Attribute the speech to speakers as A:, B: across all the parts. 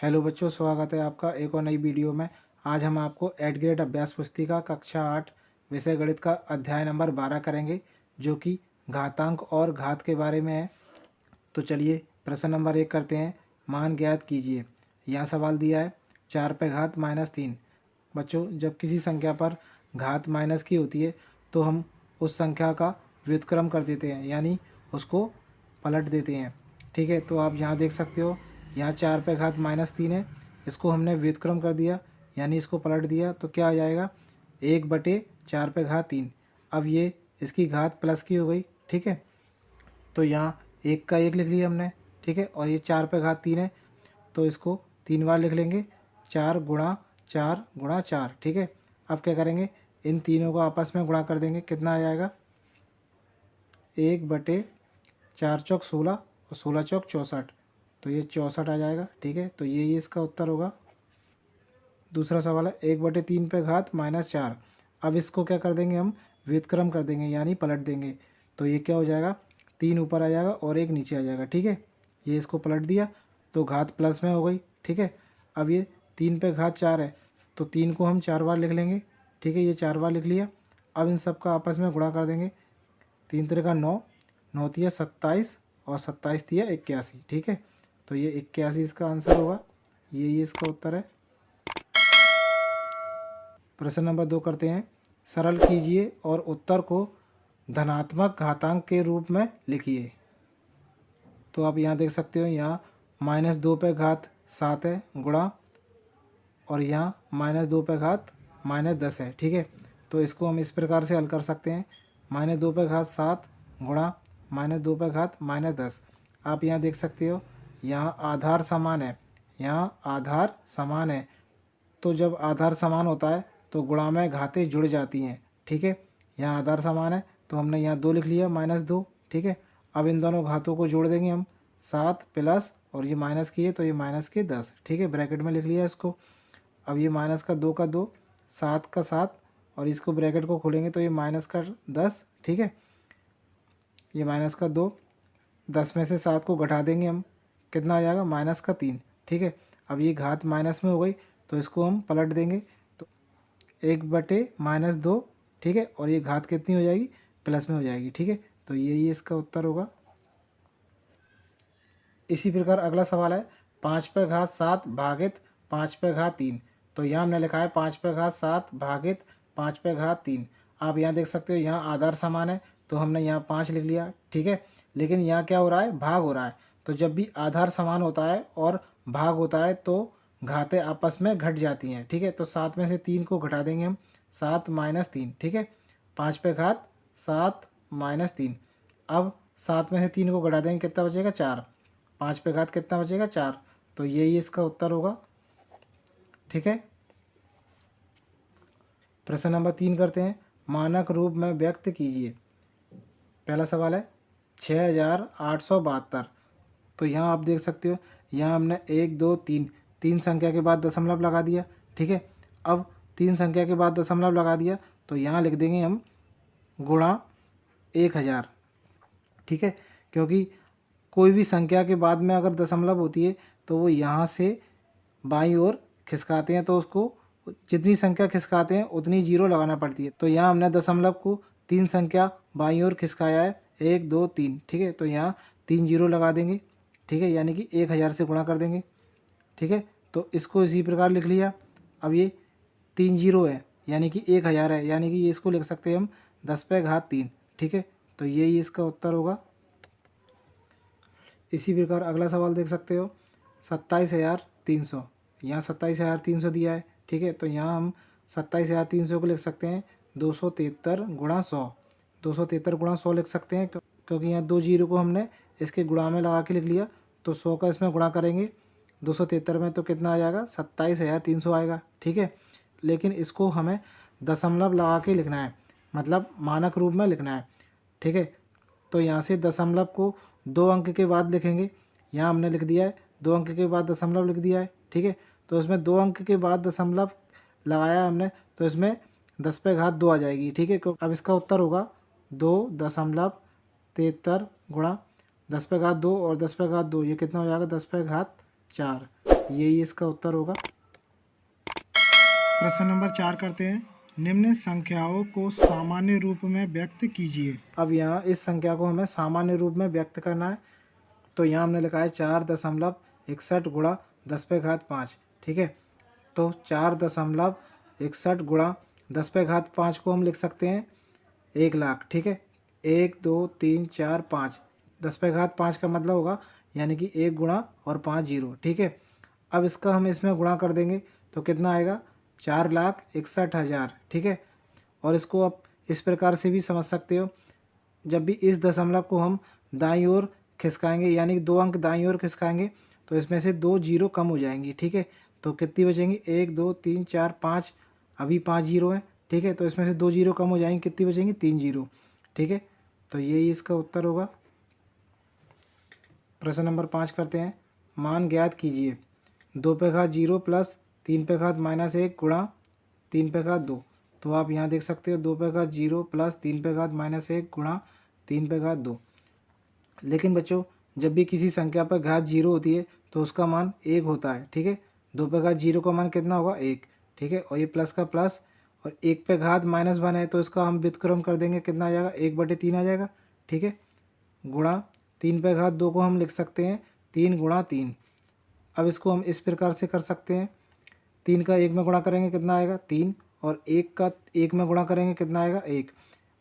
A: Hello बच्चों, स्वागत है आपका एक और नई वीडियो में। आज हम आपको 8th ग्रेड अभ्यास पुस्तिका कक्षा 8 विषय गणित का अध्याय नंबर 12 करेंगे, जो कि घातांक और घात के बारे में है। तो चलिए प्रश्न नंबर 1 करते हैं। मान ज्ञात कीजिए। यहाँ सवाल दिया है 4 पे घात -3। बच्चों, जब किसी संख्या पर घात माइनस की होती है तो हम उस संख्या का व्युत्क्रम कर देते हैं, यानी उसको पलट देते हैं। ठीक है, तो आप यहाँ देख सकते हो, यहाँ 4 पे घात -3 है, इसको हमने व्युत्क्रम कर दिया यानी इसको पलट दिया, तो क्या आ जाएगा 1/4 पे घात 3। अब ये इसकी घात प्लस की हो गई। ठीक है, तो यहाँ 1 का 1 लिख लिया हमने। ठीक है, और ये 4 पे घात 3 है तो इसको 3 बार लिख लेंगे, 4 गुणा 4 गुणा 4। ठीक है, अब क्या करेंगे, इन तीनों को आपस में गुणा कर देंगे। कितना आ जाएगा 1/4 चौक 16 और 16 चौक 64, तो ये 64 आ जाएगा। ठीक है, तो ये इसका उत्तर होगा। दूसरा सवाल है 1/3 पे घात -4। अब इसको क्या कर देंगे, हम व्युत्क्रम कर देंगे यानी पलट देंगे। तो ये क्या हो जाएगा, 3 ऊपर आ जाएगा और 1 नीचे आ जाएगा। ठीक है, ये इसको पलट दिया तो घात प्लस में हो गई। ठीक है, अब ये 3 पे घात 4 है तो 3 को हम 4 बार लिख लेंगे। ठीक है, ये 4 बार लिख लिया। अब इन सब का आपस में गुणा कर देंगे। 3 तिरे का 9, 9 तिया 27 और 27 तिया 81। ठीक है, तो ये 81 इसका आंसर होगा। ये इसका उत्तर है। प्रश्न नंबर 2 करते हैं। सरल कीजिए और उत्तर को धनात्मक घातांक के रूप में लिखिए। तो आप यहाँ देख सकते हो, यहाँ -2 पे घात 7 है गुणा, और यहाँ -2 पे घात -10 है। ठीक है, तो इसको हम इस प्रकार से हल कर सकते हैं, -2 पे घात 7 गुणा -2 पे घात -10। आप यहाँ देख सकते हो, यहाँ आधार समान है, यहाँ आधार समान है, तो जब आधार समान होता है तो गुणा में घातें जुड़ जाती हैं। ठीक है, यहाँ आधार समान है तो हमने यहाँ 2 लिख लिया -2। ठीक है, अब इन दोनों घातों को जोड़ देंगे हम, 7 प्लस और ये माइनस की है तो ये -10। ठीक है, ब्रैकेट में लिख लिया इसको। अब ये -2 का 2, 7 का 7 और इसको ब्रैकेट को खोलेंगे तो ये -10। ठीक है, ये -2, 10 में से 7 को घटा देंगे हम, कितना आ जाएगा -3। ठीक है, अब ये घात माइनस में हो गई तो इसको हम पलट देंगे, तो 1/-2। ठीक है, और ये घात कितनी हो जाएगी, प्लस में हो जाएगी। ठीक है, तो ये इसका उत्तर होगा। इसी प्रकार अगला सवाल है 5 पे घात 7 भागित 5 पे घात 3। तो यहाँ हमने लिखा है 5 पे घात 7 भागित 5 पे घात 3। आप यहाँ देख सकते हो, यहाँ आधार समान है तो हमने यहाँ 5 लिख लिया। ठीक है, लेकिन यहाँ क्या हो रहा है, भाग हो रहा है। तो जब भी आधार समान होता है और भाग होता है तो घातें आपस में घट जाती हैं। ठीक है, तो 7 में से 3 को घटा देंगे हम, 7 - 3। ठीक है, 5 पे घात 7 - 3। अब 7 में से 3 को घटा देंगे, कितना बचेगा 4। 5 पे घात कितना बचेगा 4, तो यही इसका उत्तर होगा। ठीक है, प्रश्न नंबर 3 करते हैं। मानक रूप में व्यक्त कीजिए। पहला सवाल है 6872। तो यहाँ आप देख सकते हो, यहाँ हमने 1 2 3 तीन संख्या के बाद दशमलव लगा दिया। ठीक है, अब 3 संख्या के बाद दशमलव लगा दिया तो यहाँ लिख देंगे हम गुणा 1000। ठीक है, क्योंकि कोई भी संख्या के बाद में अगर दशमलव होती है तो वो यहाँ से बाईं ओर खिसकाते हैं, तो उसको जितनी संख्या खिसकाते हैं उतनी जीरो लगाना पड़ती है। तो यहाँ हमने दशमलव को 3 संख्या बाईं ओर खिसकाया है, 1 2 3। ठीक है, तो यहाँ 3 जीरो लगा देंगे। ठीक है, यानी कि 1000 से गुणा कर देंगे। ठीक है, तो इसको इसी प्रकार लिख लिया। अब ये 3 जीरो है यानी कि 1000 है, यानी कि ये इसको लिख सकते हैं हम 10 पे घात 3। ठीक है, तो यही इसका उत्तर होगा। इसी प्रकार अगला सवाल देख सकते हो 27300। यहाँ 27300 दिया है। ठीक है, तो यहाँ हम 27300 को लिख सकते हैं 273 गुणा 100। 273 गुणा 100 लिख सकते हैं, क्योंकि यहाँ 2 जीरो को हमने इसके गुणा में लगा के लिख लिया, तो 100 का इसमें गुणा करेंगे 273 में तो कितना आ जाएगा 27300 आएगा। ठीक है, लेकिन इसको हमें दशमलव लगा के लिखना है, मतलब मानक रूप में लिखना है। ठीक है, तो यहाँ से दशमलव को 2 अंक के बाद लिखेंगे। यहाँ हमने लिख दिया है 2 अंक के बाद दशमलव लिख दिया है। ठीक है, तो इसमें 2 अंक के बाद दशमलव लगाया हमने तो इसमें 10 पे घात 2 आ जाएगी। ठीक है, अब इसका उत्तर होगा 2.73 गुणा 10 पे घात 2 और 10 पे घात 2, ये कितना हो जाएगा 10 पे घात 4। यही इसका उत्तर होगा। प्रश्न नंबर 4 करते हैं। निम्न संख्याओं को सामान्य रूप में व्यक्त कीजिए। अब यहाँ इस संख्या को हमें सामान्य रूप में व्यक्त करना है। तो यहाँ हमने लिखा है 4.61 गुणा 10⁵5। ठीक है, तो 4.61 गुणा 10⁵5 को हम लिख सकते हैं 1,00,000। ठीक है, 1 2 3 4 5, 10⁵5 का मतलब होगा यानी कि 1 गुणा और 5 जीरो। ठीक है, अब इसका हम इसमें गुणा कर देंगे तो कितना आएगा 4,61,000। ठीक है, और इसको आप इस प्रकार से भी समझ सकते हो, जब भी इस दशमलव को हम दाईं ओर खिसकाएंगे यानी कि 2 अंक दाईं ओर खिसकाएंगे तो इसमें से 2 जीरो कम हो जाएंगी। ठीक है, तो कितनी बचेंगी 1 2 3 4 5, अभी 5 जीरो है। ठीक है, तो इसमें से 2 जीरो कम हो जाएंगी, कितनी बचेंगी 3 जीरो। ठीक है, तो यही इसका उत्तर होगा। प्रश्न नंबर 5 करते हैं। मान ज्ञात कीजिए 2⁵0 प्लस 3⁵-1 गुणा 3⁵2। तो आप यहाँ देख सकते हो 2⁵0 प्लस 3⁵-1 गुणा 3⁵2। लेकिन बच्चों जब भी किसी संख्या पर घात जीरो होती है तो उसका मान 1 होता है। ठीक है, 2⁵0 का मान कितना होगा 1। ठीक है, और ये प्लस का प्लस और 1 पे घात -1 है तो इसका हम व्युत्क्रम कर देंगे, कितना आ जाएगा 1/3 आ जाएगा। ठीक है, गुणा 3⁵2 को हम लिख सकते हैं 3 गुणा 3। अब इसको हम इस प्रकार से कर सकते हैं, 3 का 1 में गुणा करेंगे कितना आएगा 3, और 1 का 1 में गुणा करेंगे कितना आएगा 1,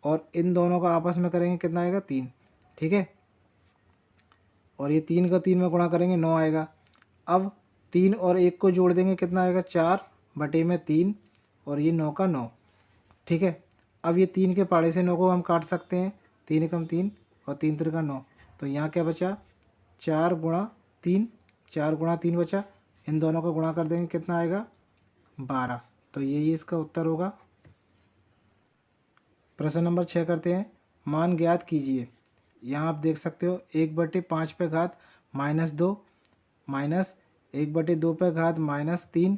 A: और इन दोनों का आपस में करेंगे कितना आएगा 3। ठीक है, और ये 3 का 3 में गुणा करेंगे 9 आएगा। अब 3 और 1 को जोड़ देंगे कितना आएगा 4/3, और ये 9 का 9। ठीक है, अब ये 3 के पाड़े से 9 को हम काट सकते हैं, 3 एकम 3 और 3 त्रिका 9। तो यहाँ क्या बचा 4 गुणा 3, 4 गुणा 3 बचा, इन दोनों को गुणा कर देंगे कितना आएगा 12। तो यही इसका उत्तर होगा। प्रश्न नंबर 6 करते हैं। मान ज्ञात कीजिए। यहाँ आप देख सकते हो 1/5 पे घात -2 माइनस 1/2 पे घात -3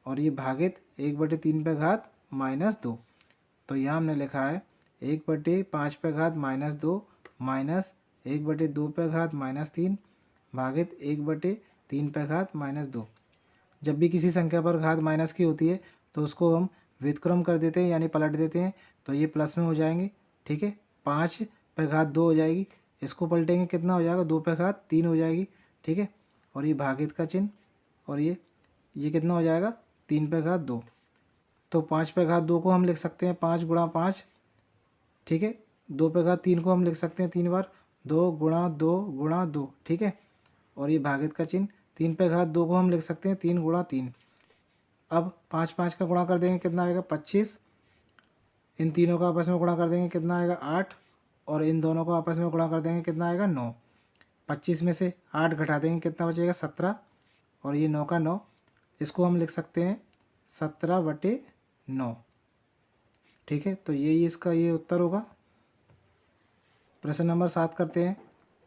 A: और ये भागित 1/3 पे घात -2। तो यहाँ हमने लिखा है 1/5 पे घात -2 माइनस 1/2 पे घात -3 भागित 1/3 पे घात -2। जब भी किसी संख्या पर घात माइनस की होती है तो उसको हम व्युत्क्रम कर देते हैं यानी पलट देते हैं, तो ये प्लस में हो जाएंगे। ठीक है, 5 पे घात 2 हो जाएगी, इसको पलटेंगे कितना हो जाएगा 2 पे घात 3 हो जाएगी। ठीक है, और ये भागित का चिन्ह, और ये कितना हो जाएगा 3 पे घात 2। तो 5 पे घात 2 को हम लिख सकते हैं 5 गुणा 5। ठीक है, 2 पे घात 3 को हम लिख सकते हैं 3 बार 2 गुणा 2 गुणा 2। ठीक है, और ये भागित का चिन्ह, 3 पे घात 2 को हम लिख सकते हैं 3 गुणा 3। अब 5 5 का गुणा कर देंगे कितना आएगा 25, इन तीनों का आपस में गुणा कर देंगे कितना आएगा 8, और इन दोनों को आपस में गुणा कर देंगे कितना आएगा 9। 25 में से 8 घटा देंगे कितना बचेगा 17, और ये 9 का 9, इसको हम लिख सकते हैं 17/9। ठीक है, तो यही इसका ये उत्तर होगा। प्रश्न नंबर 7 करते हैं।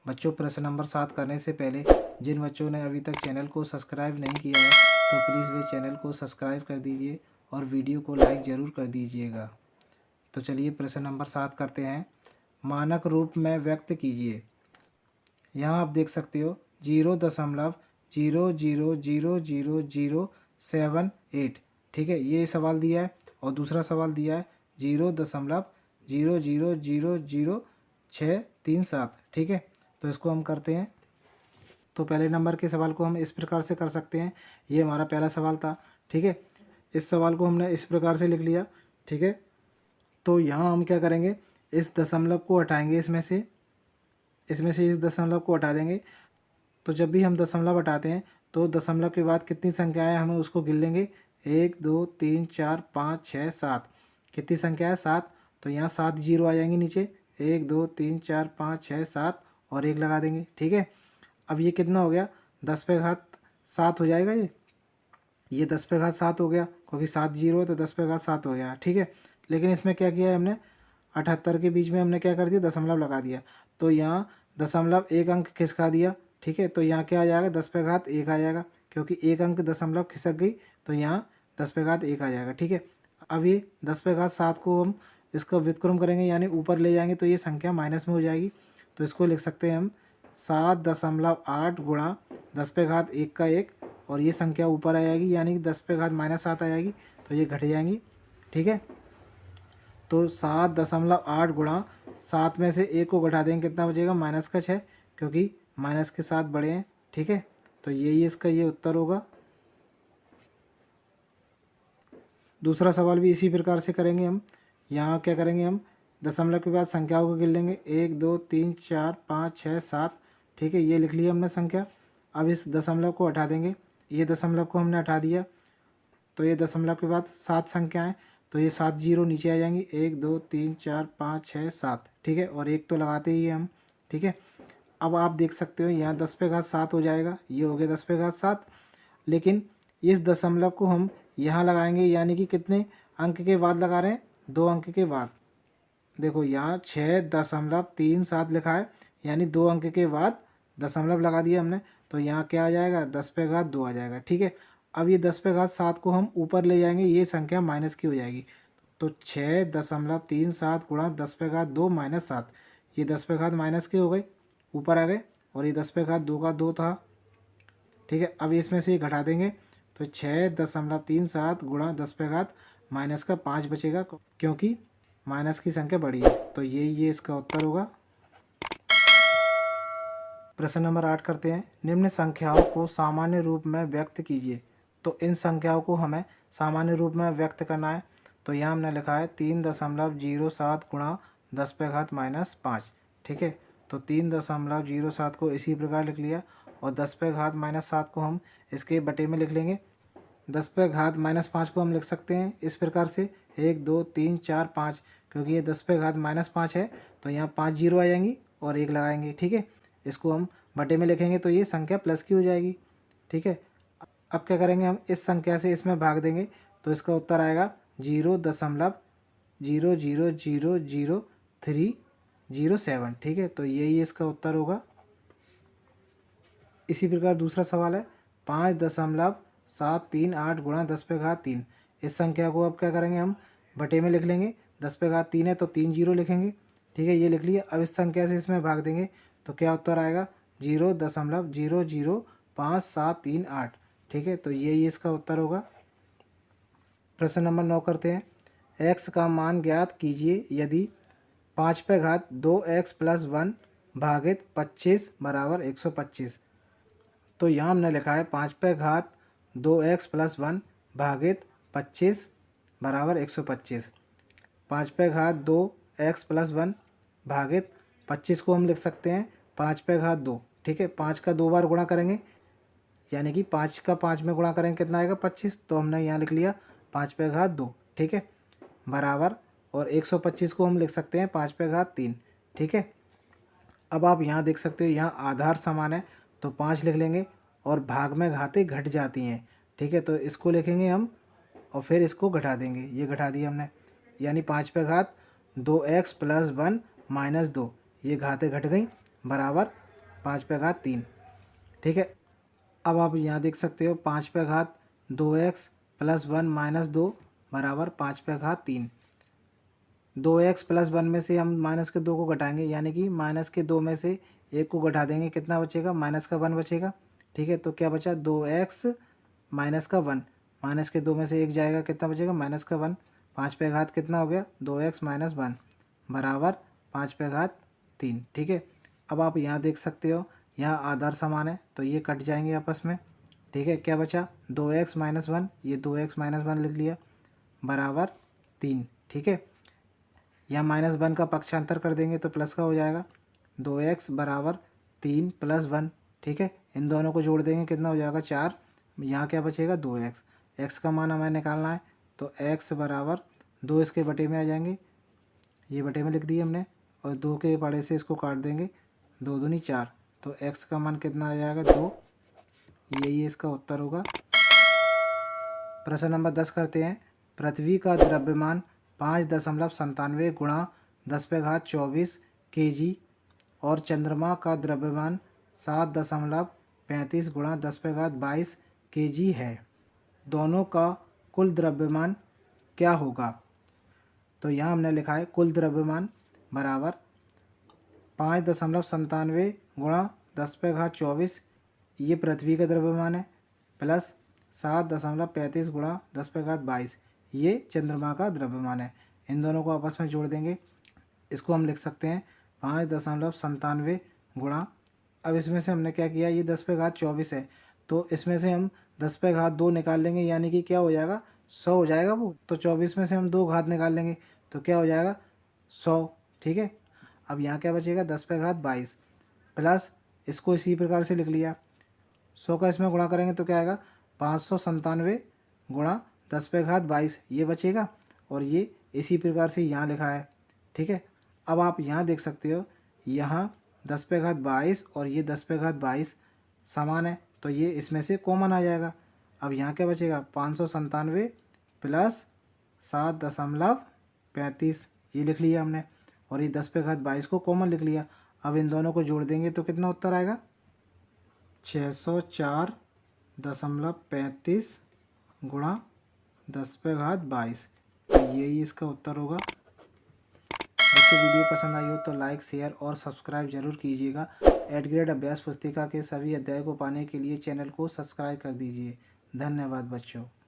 A: बच्चों प्रश्न नंबर 7 करने से पहले जिन बच्चों ने अभी तक चैनल को सब्सक्राइब नहीं किया है तो प्लीज़ वे चैनल को सब्सक्राइब कर दीजिए और वीडियो को लाइक ज़रूर कर दीजिएगा। तो चलिए प्रश्न नंबर 7 करते हैं। मानक रूप में व्यक्त कीजिए। यहाँ आप देख सकते हो 0.00000078। ठीक है, ये सवाल दिया है, और दूसरा सवाल दिया है 0.0000637। ठीक है, तो इसको हम करते हैं। तो पहले नंबर के सवाल को हम इस प्रकार से कर सकते हैं, ये हमारा पहला सवाल था। ठीक है, इस सवाल को हमने इस प्रकार से लिख लिया। ठीक है, तो यहाँ हम क्या करेंगे, इस दशमलव को हटाएंगे, इसमें से इस दशमलव को हटा देंगे। तो जब भी हम दशमलव हटाते हैं तो दशमलव के बाद कितनी संख्याएं हमें उसको गिन लेंगे, 1 2 3 4 5 6 7। कितनी संख्या है 7, तो यहाँ 7 जीरो आ जाएंगे नीचे, 1 2 3 4 5 6 7 और 1 लगा देंगे। ठीक है, अब ये कितना हो गया 10 पे घात 7 हो जाएगा। ये 10 पे घात 7 हो गया, क्योंकि 7 जीरो है तो 10 पे घात 7 हो गया। ठीक है, लेकिन इसमें क्या किया है हमने, 78 के बीच में हमने क्या कर दिया दशमलव लगा दिया, तो यहाँ दशमलव 1 अंक खिसका दिया। ठीक है, तो यहाँ क्या आ जाएगा 10 पे घात 1 आ जाएगा, क्योंकि 1 अंक दशमलव खिसक गई तो यहाँ 10 पे घात 1 आ जाएगा। ठीक है, अब ये 10 पे घात 7 को हम इसका व्युत्क्रम करेंगे यानी ऊपर ले जाएंगे तो ये संख्या माइनस में हो जाएगी। तो इसको लिख सकते हैं हम 7.8 गुणा 10 पे घात 1 का 1 और ये संख्या ऊपर आ जाएगी, यानी कि 10 पे घात -7 आ जाएगी, तो ये घट जाएंगी। ठीक है, तो 7.8 गुणा 7 में से 1 को घटा देंगे, कितना बचेगा -6, क्योंकि माइनस के 7 बड़े हैं। ठीक है, तो यही इसका ये उत्तर होगा। दूसरा सवाल भी इसी प्रकार से करेंगे हम। यहाँ क्या करेंगे, हम दशमलव के बाद संख्याओं को गिन लेंगे, 1 2 3 4 5 6 7। ठीक है, ये लिख लिया हमने संख्या। अब इस दशमलव को हटा देंगे, ये दशमलव को हमने हटा दिया, तो ये दशमलव के बाद 7 संख्याएँ, तो ये 7 जीरो नीचे आ जाएंगी, 1 2 3 4 5 6 7। ठीक है, और 1 तो लगाते ही हैं हम। ठीक है, अब आप देख सकते हो यहाँ 10 पे घात 7 हो जाएगा, ये हो गया 10 पे घात 7। लेकिन इस दशमलव को हम यहाँ लगाएंगे, यानी कि कितने अंक के बाद लगा रहे हैं, 2 अंक के बाद। देखो यहाँ 6.37 लिखा है, यानी 2 अंक के बाद दशमलव लगा दिया हमने, तो यहाँ क्या आ जाएगा, 10 पे घात 2 आ जाएगा। ठीक है, अब ये 10 पे घात 7 को हम ऊपर ले जाएंगे, ये संख्या माइनस की हो जाएगी, तो 6.37 गुणा 10 पे घात 2 -7, ये 10 पे घात माइनस के हो गई, ऊपर आ गए, और ये 10 पे घात 2 का 2 था। ठीक है, अब इसमें से ये घटा देंगे, तो 6.37 गुणा 10 पे घात माइनस का 5 बचेगा, क्योंकि माइनस की संख्या बड़ी है, तो ये इसका उत्तर होगा। प्रश्न नंबर 8 करते हैं, निम्न संख्याओं को सामान्य रूप में व्यक्त कीजिए। तो इन संख्याओं को हमें सामान्य रूप में व्यक्त करना है, तो यहाँ हमने लिखा है 3.07 गुणा 10 पे घात -5। ठीक है, तो 3.07 को इसी प्रकार लिख लिया, और 10 पे घात -7 को हम इसके बटे में लिख लेंगे। 10 पे घात -5 को हम लिख सकते हैं इस प्रकार से, 1 2 3 4 5, क्योंकि ये 10 पे घात -5 है, तो यहाँ 5 जीरो आ जाएंगी और 1 लगाएंगे। ठीक है, इसको हम बटे में लिखेंगे, तो ये संख्या प्लस की हो जाएगी। ठीक है, अब क्या करेंगे, हम इस संख्या से इसमें भाग देंगे, तो इसका उत्तर आएगा 0.0000307। ठीक है, तो यही इसका उत्तर होगा। इसी प्रकार दूसरा सवाल है, 5.738 गुणा 10 पे घात 3। इस संख्या को अब क्या करेंगे, हम बटे में लिख लेंगे, 10 पे घात 3 है तो 3 जीरो लिखेंगे। ठीक है, ये लिख लिया। अब इस संख्या से इसमें भाग देंगे, तो क्या उत्तर आएगा, 0.005738। ठीक है, तो यही इसका उत्तर होगा। प्रश्न नंबर 9 करते हैं, x का मान ज्ञात कीजिए यदि 5 पे घात 2x + 1 भागित 25 बराबर 125। तो यहाँ हमने लिखा है 5 पे घात 2x + 1 भागित 25 बराबर 125। 5 पे घात 2x + 1 भागित 25 को हम लिख सकते हैं 5 पे घात 2। ठीक है, 5 का 2 बार गुणा करेंगे, यानी कि 5 का 5 में गुणा करेंगे, कितना आएगा 25, तो हमने यहाँ लिख लिया 5 पे घात 2। ठीक है, बराबर, और 125 को हम लिख सकते हैं 5 पे घात 3। ठीक है, अब आप यहाँ देख सकते हो, यहाँ आधार समान है, तो 5 लिख लेंगे, और भाग में घातें घट जाती हैं। ठीक है, तो इसको लिखेंगे हम, और फिर इसको घटा देंगे, ये घटा दिया हमने, यानी 5 पे घात 2x + 1 - 2, ये घातें घट गई, बराबर 5 पे घात 3। ठीक है, अब आप यहाँ देख सकते हो 5 पे घात 2x + 1 - 2 बराबर 5 पे घात 3। 2x + 1 में से हम माइनस के 2 को घटाएंगे, यानी कि माइनस के 2 में से 1 को घटा देंगे, कितना बचेगा, माइनस का 1 बचेगा। ठीक है, तो क्या बचा, 2x माइनस का 1, माइनस के 2 में से 1 जाएगा, कितना बचेगा, माइनस का 1। 5 पे घात कितना हो गया, 2x - 1 बराबर 5 पे घात 3। ठीक है, अब आप यहाँ देख सकते हो, यहाँ आधार समान है, तो ये कट जाएंगे आपस में। ठीक है, क्या बचा, 2x - 1, ये 2x - 1 लिख लिया, बराबर 3। ठीक है, यहाँ -1 का पक्षांतर कर देंगे तो प्लस का हो जाएगा, 2x बराबर 3 + 1। ठीक है, इन दोनों को जोड़ देंगे, कितना हो जाएगा 4। यहाँ क्या बचेगा, 2x। x का मान हमें निकालना है, तो x बराबर 2 इसके बटे में आ जाएंगे, ये बटे में लिख दिए हमने, और 2 के बड़े से इसको काट देंगे, 2 दूनी 4, तो x का मान कितना आ जाएगा, 2। यही इसका उत्तर होगा। प्रश्न नंबर 10 करते हैं, पृथ्वी का द्रव्यमान 5.97 गुणा 10 पे घात 24 kg और चंद्रमा का द्रव्यमान 7.35 गुणा 10 पे घात 22 kg है। दोनों का कुल द्रव्यमान क्या होगा। तो यहाँ हमने लिखा है कुल द्रव्यमान बराबर 5.97 गुणा 10 पे घात 24, ये पृथ्वी का द्रव्यमान है। प्लस 7.35 गुणा 10⁻22, ये चंद्रमा का द्रव्यमान है। इन दोनों को आपस में जोड़ देंगे, इसको हम लिख सकते हैं 5.97 गुणा, अब इसमें से हमने क्या किया, ये 10⁻24 है, तो इसमें से हम 10⁻2 निकाल लेंगे, यानी कि क्या हो जाएगा 100 हो जाएगा वो। तो 24 में से हम 2 घात निकाल लेंगे तो क्या हो जाएगा 100। ठीक है, अब यहाँ क्या बचेगा 10⁻22 प्लस, इसको इसी प्रकार से लिख लिया, 100 का इसमें गुणा करेंगे तो क्या आएगा 597 गुणा 10⁻22, ये बचेगा, और ये इसी प्रकार से यहाँ लिखा है। ठीक है, अब आप यहाँ देख सकते हो, यहाँ 10⁻22 और ये 10⁻22 समान है, तो ये इसमें से कॉमन आ जाएगा। अब यहाँ क्या बचेगा 597 प्लस 7.35, ये लिख लिया हमने, और ये 10⁻22 को कॉमन लिख लिया। अब इन दोनों को जोड़ देंगे तो कितना उत्तर आएगा 604.35 गुणा 10⁻22, यही इसका उत्तर होगा। दोस्तों वीडियो पसंद आई हो तो लाइक, शेयर और सब्सक्राइब जरूर कीजिएगा। एट ग्रेड अभ्यास पुस्तिका के सभी अध्याय को पाने के लिए चैनल को सब्सक्राइब कर दीजिए। धन्यवाद बच्चों।